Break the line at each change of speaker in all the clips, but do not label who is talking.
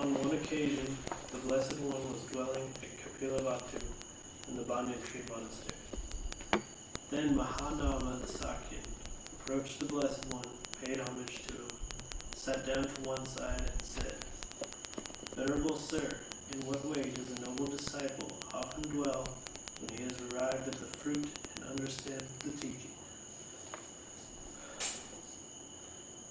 On one occasion, the Blessed One was dwelling at Kapilavatthu in the Banyan Tree Monastery. Then Mahanama the Sakyan approached the Blessed One, paid homage to him, sat down to one side and said, "Venerable Sir, in what way does a noble disciple often dwell when he has arrived at the fruit and understands the teaching?"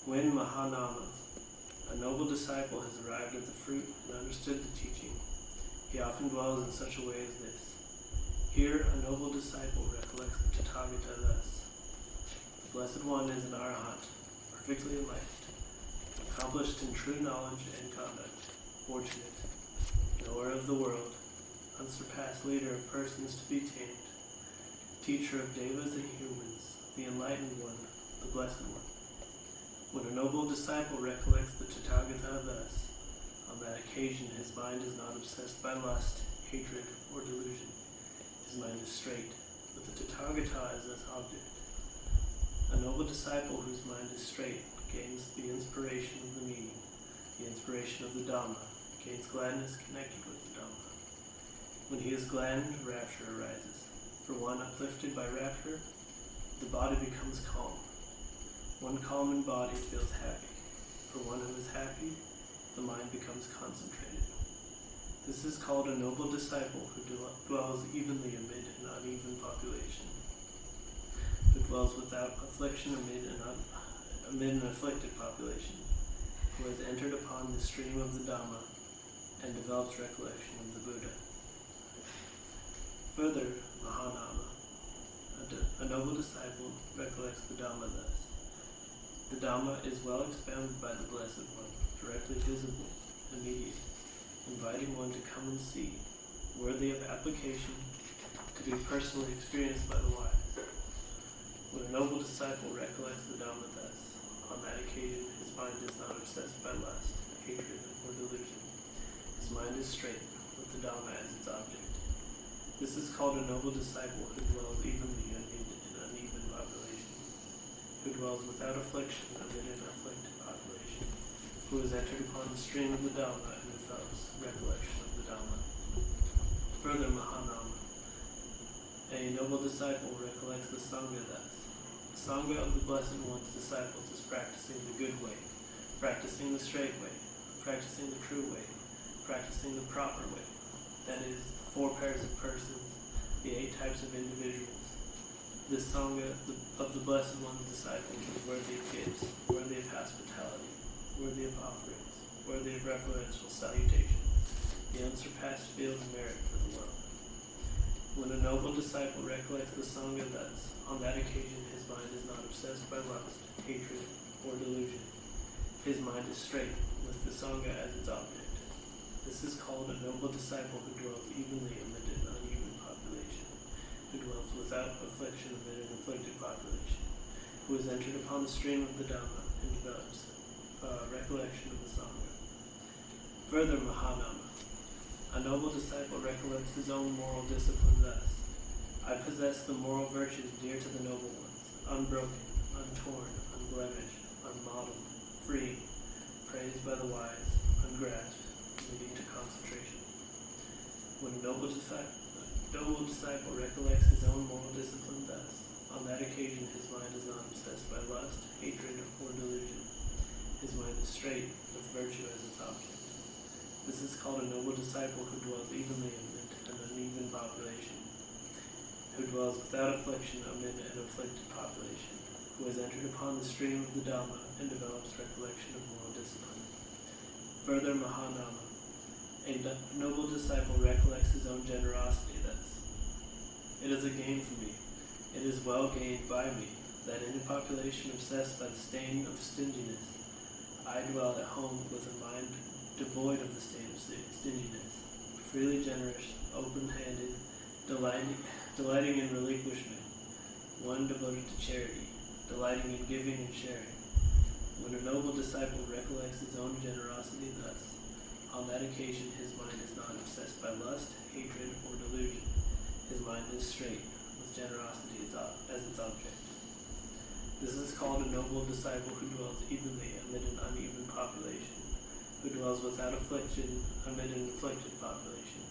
When Mahanama, a noble disciple, has arrived at the fruit and understood the teaching, he often dwells in such a way as this. Here, a noble disciple recollects the Tathagata thus: "The Blessed One is an Arahant, perfectly enlightened, accomplished in true knowledge and conduct, fortunate, knower of the world, unsurpassed leader of persons to be tamed, teacher of devas and humans, the enlightened one, the Blessed One." When a noble disciple recollects the Tathagata thus, on that occasion his mind is not obsessed by lust, hatred, or delusion. His mind is straight, with the Tathagata as its object. A noble disciple whose mind is straight gains the inspiration of the meaning, the inspiration of the Dhamma, gains gladness connected with the Dhamma. When he is gladdened, rapture arises. For one uplifted by rapture, the body becomes calm. One calm in body feels happy. For one who is happy, the mind becomes concentrated. This is called a noble disciple who dwells evenly amid an uneven population, who dwells without affliction amid an afflicted population, who has entered upon the stream of the Dhamma and develops recollection of the Buddha. Further, Mahanama, a noble disciple, recollects the Dhamma thus: "The Dhamma is well expounded by the Blessed One, directly visible, immediate, inviting one to come and see, worthy of application, to be personally experienced by the wise." When a noble disciple recollects the Dhamma thus, on that occasion his mind is not obsessed by lust, hatred, or delusion. His mind is straight, with the Dhamma as its object. This is called a noble disciple who dwells evenly amid an uneven population, who dwells without affliction amid an afflicted population, who has entered upon the stream of the Dhamma and develops recollection of the Dhamma. Further, Mahanama, a noble disciple, recollects the Sangha thus: "The Sangha of the Blessed One's disciples is practicing the good way, practicing the straight way, practicing the true way, practicing the proper way, that is, the 4 pairs of persons, the 8 types of individuals. This Sangha of the Blessed One's disciples is worthy of gifts, worthy of hospitality, worthy of offerings, worthy of reverential salutation, the unsurpassed field of merit for the world." When a noble disciple recollects the Sangha thus, on that occasion his mind is not obsessed by lust, hatred, or delusion. His mind is straight, with the Sangha as its object. This is called a noble disciple who dwells evenly amid an uneven population, who dwells without affliction amid an afflicted population, who has entered upon the stream of the Dhamma and develops recollection of the Sangha. Further, Mahanama, a noble disciple recollects his own moral discipline thus: "I possess the moral virtues dear to the noble ones, unbroken, untorn, unblemished, unmottled, free, praised by the wise, ungrasped, leading to concentration." When a noble disciple recollects his own moral discipline thus, on that occasion his mind is not obsessed by lust, hatred, or delusion. His mind is straight, with virtue as its object. This is called a noble disciple who dwells evenly amid an uneven population, who dwells without affliction amid an afflicted population, who has entered upon the stream of the Dhamma and develops recollection of moral discipline. Further, Mahanama, a noble disciple recollects his own generosity thus: "It is a gain for me, it is well gained by me, that in a population obsessed by the stain of stinginess, I dwell at home with a mind devoid of the stain of stinginess, freely generous, open-handed, delighting in relinquishment, one devoted to charity, delighting in giving and sharing." When a noble disciple recollects his own generosity thus, on that occasion his mind is not obsessed by lust, hatred, or delusion. His mind is straight, with generosity as its object. This is called a noble disciple who dwells evenly amid an uneven population, who dwells without affliction amid an afflicted population,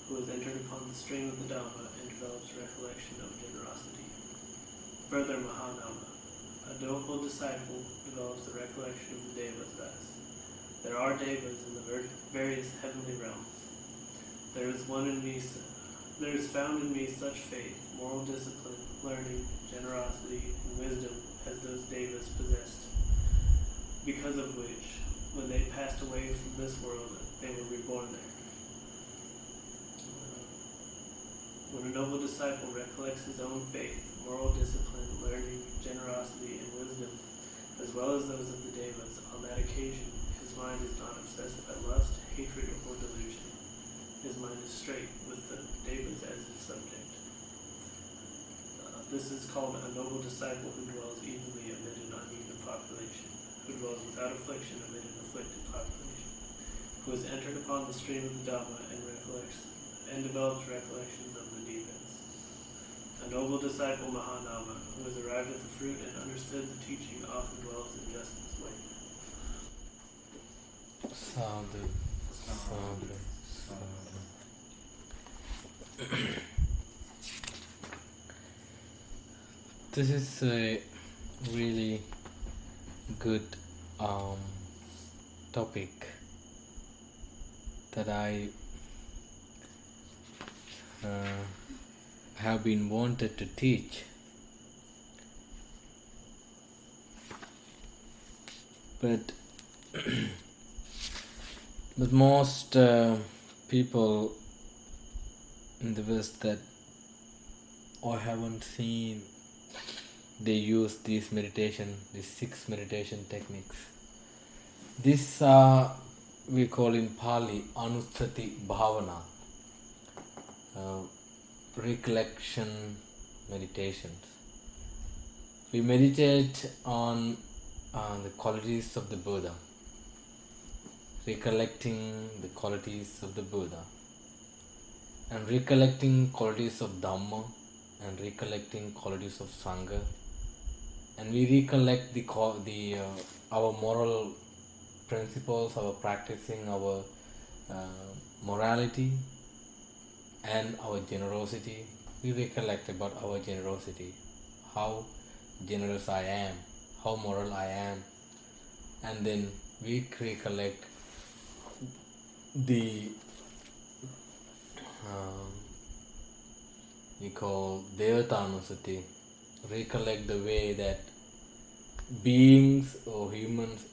who has entered upon the stream of the Dhamma and develops recollection of generosity. Further, Mahanama, a knowable disciple, develops the recollection of the Devas thus. There are Devas in the various heavenly realms. There is found in me such faith, moral discipline, learning, generosity, and wisdom as those Devas possessed, because of which, when they passed away from this world, they were reborn there. When a noble disciple recollects his own faith, moral discipline, learning, generosity, and wisdom, as well as those of the Devas, on that occasion his mind is not obsessed by lust, hatred, or delusion. His mind is straight, with the Devas as its subject. This is called a noble disciple who dwells evenly amid an uneven population, who dwells without affliction amid an afflicted population, who has entered upon the stream of the Dhamma and develops recollections of the Devas. A noble disciple, Mahanama, who has arrived at the fruit and understood the teaching, often dwells in just this way.
Sadhu, sadhu, sadhu. This is a really good topic that I have been wanted to teach, but most people in the West that I haven't seen, they use these 6 meditation techniques. This we call in Pali Anusati Bhavana, recollection meditations. We meditate on the qualities of the Buddha, recollecting the qualities of the Buddha, and recollecting qualities of Dhamma, and recollecting qualities of Sangha, and we recollect our moral principles, our practicing, our morality, and our generosity. We recollect about our generosity, how generous I am, how moral I am, and then we recollect the we call Devatanusati, recollect the way that beings or humans,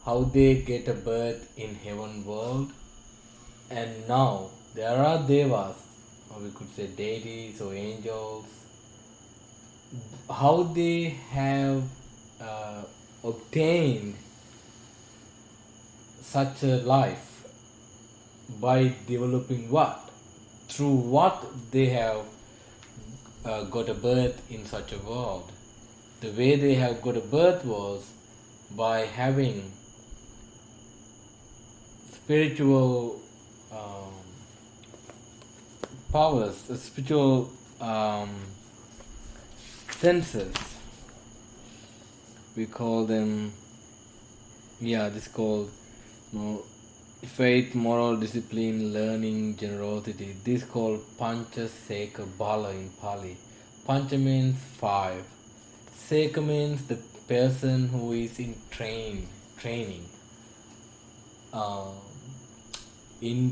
how they get a birth in heaven world, and now there are devas, or we could say deities or angels, how they have obtained such a life by developing what? Through what they have got a birth in such a world. The way they have got a birth was by having spiritual powers, spiritual senses. We call them, this is called faith, moral discipline, learning, generosity. This is called Pancha Seka Bala in Pali. Pancha means 5. Seka means the person who is in training in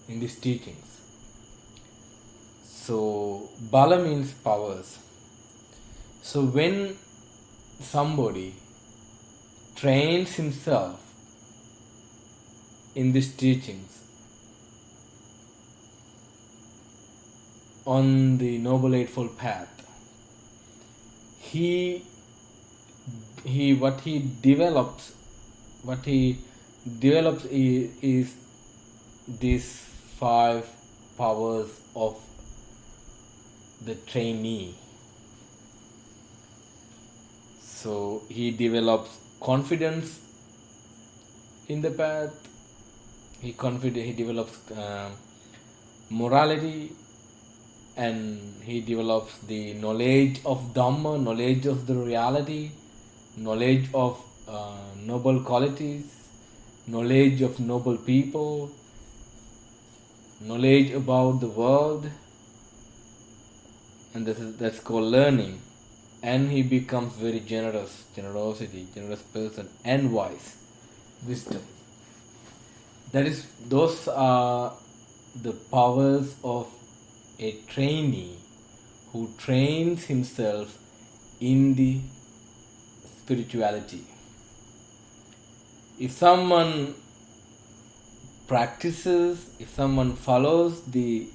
these teachings. So Bala means powers. So when somebody trains himself in these teachings on the Noble Eightfold Path, what he develops is these 5 powers of the trainee. So he develops confidence in the path. He develops morality, and he develops the knowledge of Dhamma, knowledge of the reality, knowledge of noble qualities, knowledge of noble people, knowledge about the world, and that's called learning. And he becomes very generous person, and wise, wisdom. Those are the powers of a trainee who trains himself in the spirituality. If someone practices, if someone follows the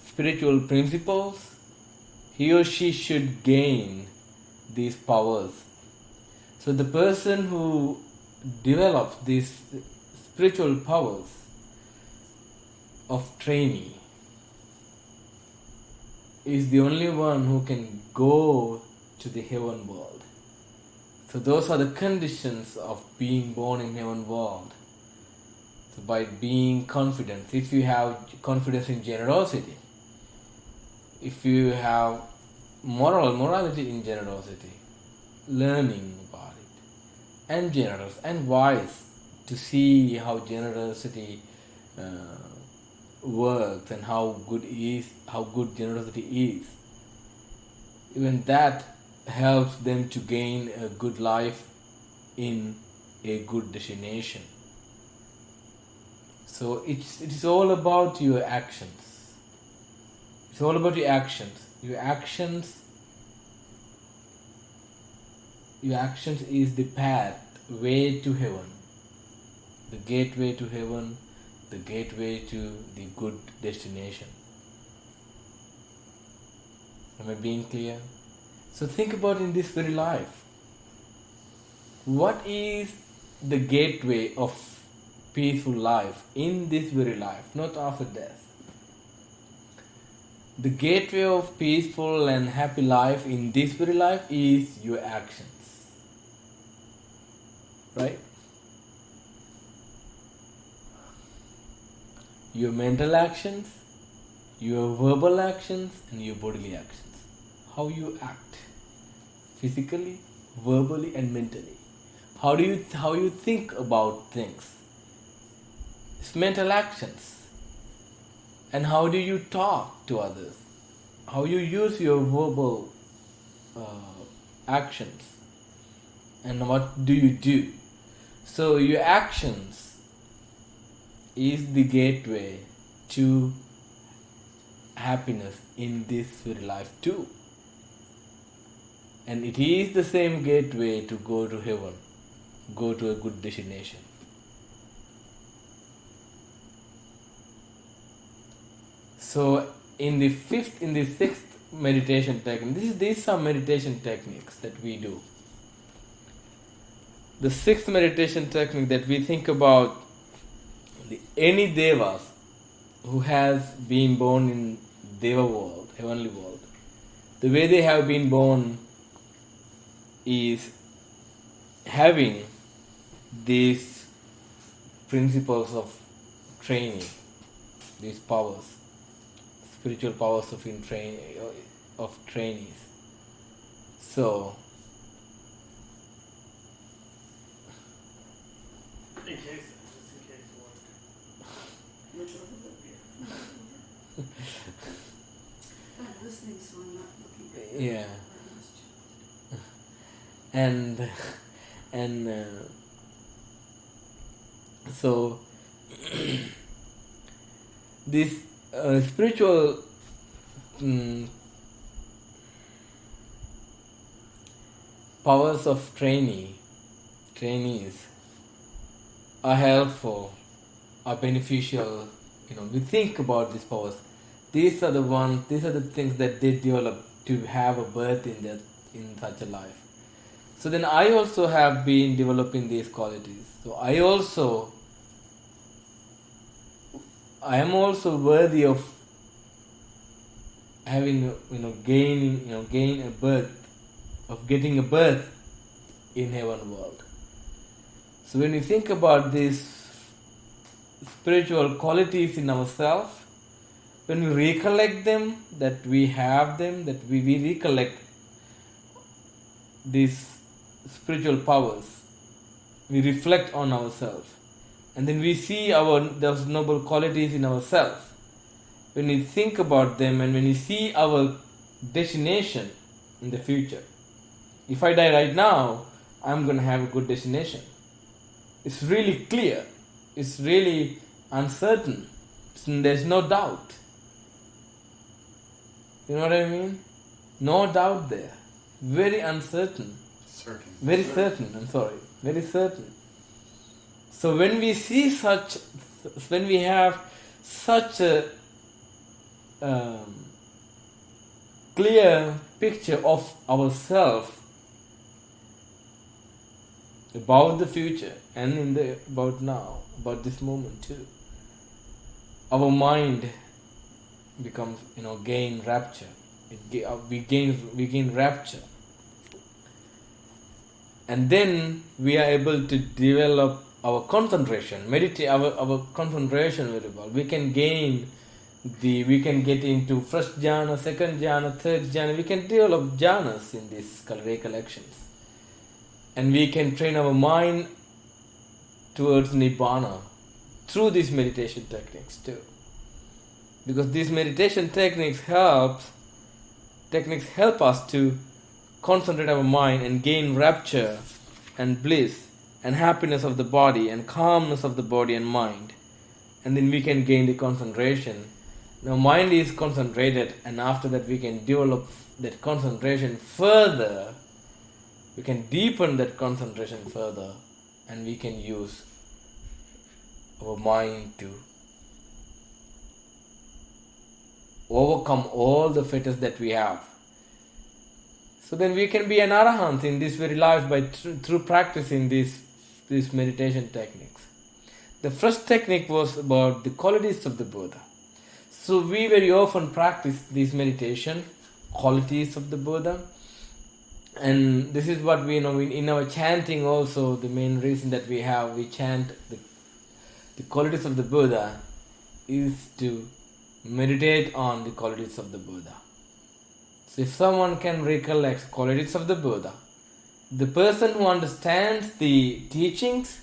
spiritual principles, he or she should gain these powers. So the person who develops these spiritual powers of trainee is the only one who can go to the heaven world. So those are the conditions of being born in heaven world. So by being confident, if you have confidence in generosity, if you have morality in generosity, learning about it, and generous and wise to see how generosity works and how good generosity is, even that helps them to gain a good life in a good destination. So it's all about your actions. It's all about your actions. Your actions is the path, way to heaven. The gateway to heaven, the gateway to the good destination. Am I being clear? So think about in this very life. What is the gateway of peaceful life in this very life, not after death? The gateway of peaceful and happy life in this very life is your actions. Right? Your mental actions, your verbal actions, and your bodily actions. How you act physically, verbally, and mentally. How you think about things. It's mental actions. And how do you talk to others? How you use your verbal actions? And what do you do? So your actions is the gateway to happiness in this very life too. And it is the same gateway to go to heaven, go to a good destination. So in the sixth meditation technique, these are some meditation techniques that we do. The sixth meditation technique that we think about, any devas who has been born in Deva world, heavenly world, the way they have been born is having these principles of training, these powers, spiritual powers of trainees. So
In case what?
Which one would it be? I'm listening, so I'm not looking at
yeah, and so this spiritual powers of trainees are helpful, are beneficial. We think about these powers. These are the things that they develop to have a birth in such a life. So then I also have been developing these qualities. So I am also worthy of having gain a birth, of getting a birth in heaven world. So when we think about these spiritual qualities in ourselves, when we recollect them, that we have them, that we recollect these spiritual powers. We reflect on ourselves. And then we see those noble qualities in ourselves. When we think about them and when we see our destination in the future. If I die right now, I'm going to have a good destination. It's really clear. It's really uncertain. There's no doubt. You know what I mean? No doubt there. Very uncertain.
Certain.
Very certain, I'm sorry. Very certain. So when we see when we have such a clear picture of ourselves about the future and about now, about this moment too, our mind becomes, gain rapture. We gain rapture, and then we are able to develop our concentration, meditate our concentration very well. We can get into first jhana, second jhana, third jhana. We can develop jhanas in these recollections. And we can train our mind towards nibbana through these meditation techniques too. Because these meditation techniques help us to concentrate our mind and gain rapture and bliss and happiness of the body and calmness of the body and mind. And then we can gain the concentration. Now mind is concentrated, and after that we can develop that concentration further. We can deepen that concentration further, and we can use our mind to overcome all the fetters that we have. So then we can be an arahant in this very life through practicing these meditation techniques. The first technique was about the qualities of the Buddha. So we very often practice this meditation, qualities of the Buddha. And this is what we know in our chanting also. The main reason that we chant the qualities of the Buddha is to meditate on the qualities of the Buddha. So if someone can recollect qualities of the Buddha, the person who understands the teachings,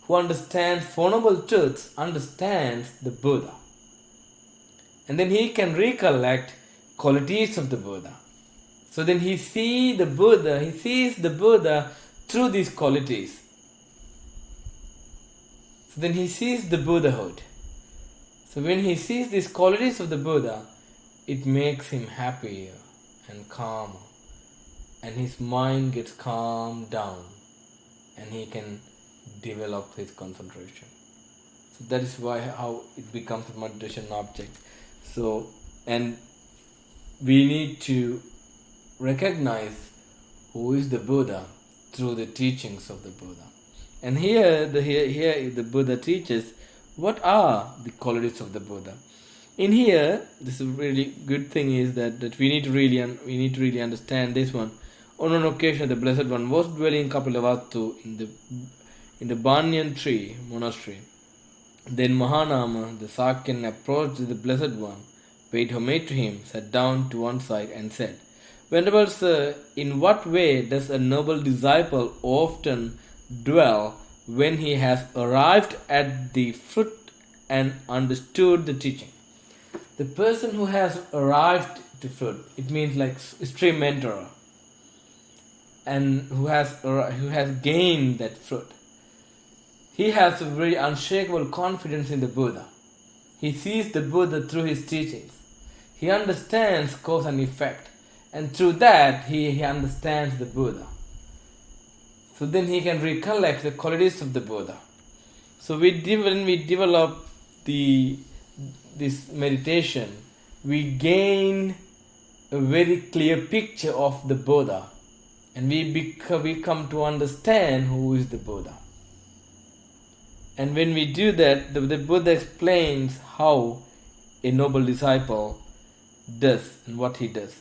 who understands Four Noble Truths, understands the Buddha. And then he can recollect qualities of the Buddha. So then he sees the Buddha through these qualities. So then he sees the Buddhahood. So when he sees these qualities of the Buddha, it makes him happier and calmer. And his mind gets calmed down. And he can develop his concentration. So that is how it becomes a meditation object. So, and we need to recognize who is the Buddha through the teachings of the Buddha. And here the Buddha teaches what are the qualities of the Buddha. In here, this is a really good thing is that we need to really understand this one. On an occasion, the Blessed One was dwelling in Kapilavatthu in the Banyan tree monastery. Then Mahanama, the Sakyan, approached the Blessed One, paid homage to him, sat down to one side and said, "Venerable Sir, in what way does a noble disciple often dwell when he has arrived at the fruit and understood the teaching?" The person who has arrived to fruit, it means like stream enterer, and who has gained that fruit, he has a very unshakable confidence in the Buddha. He sees the Buddha through his teachings. He understands cause and effect. And through that, he understands the Buddha. So then he can recollect the qualities of the Buddha. So when we develop this meditation, we gain a very clear picture of the Buddha. And we come to understand who is the Buddha. And when we do that, the Buddha explains how a noble disciple does and what he does.